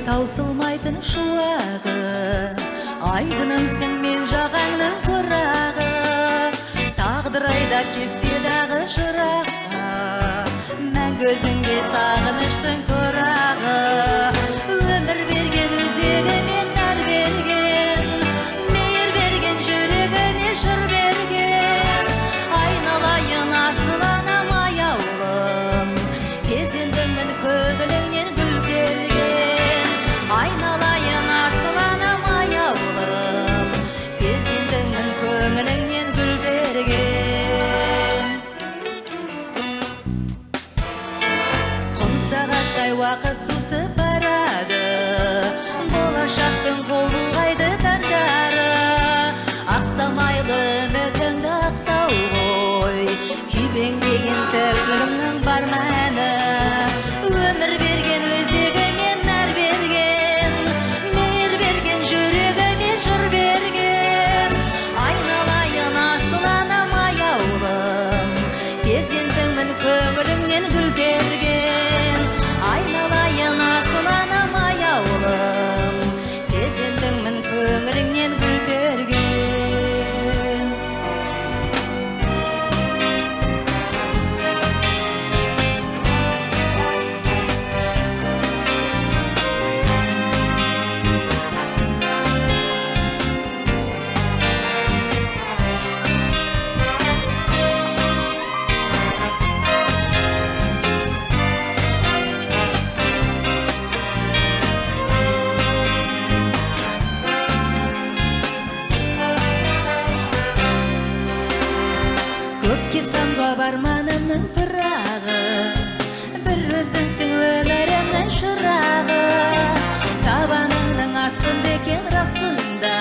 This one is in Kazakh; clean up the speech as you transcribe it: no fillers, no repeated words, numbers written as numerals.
таусылмайтын шуағы, айдынымсың мен жағаңның құрағы, тағдыр айдап кетсе дағы жыраққа, мәңгі өзіңде сағыныштың тұрағы. Өмір берген өзегіме нәр берген, мейір берген жүрегіме жыр берген, айналайын асыл анам аяулым, перзентіңмін көңіліңнен гүл келген. Айналайын асыл анам аяулым, перзентіңмін көңіліңнен гүл берген. Құм сағаттай уақыт сусып барады, болашақтың қол бұлғайды таңдары. Ақсамайлы үмітіңді ақтау ғой, күйбеңдеген тірлігімнің бар мәні. Өмір берген өзегіме нәр берген, мейір берген жүрегіме жыр берген. Айналайын асыл анам аяулым, перзентіңмін көңіліңнен гүл берген. Айналайын асыл анам аяулым, перзентіңмін көңіліңнен гүл берген. Көкке самғап арманымның пырағы, бір өзіңсің өмірімнің шырағы. Табаныңның астында екен расында,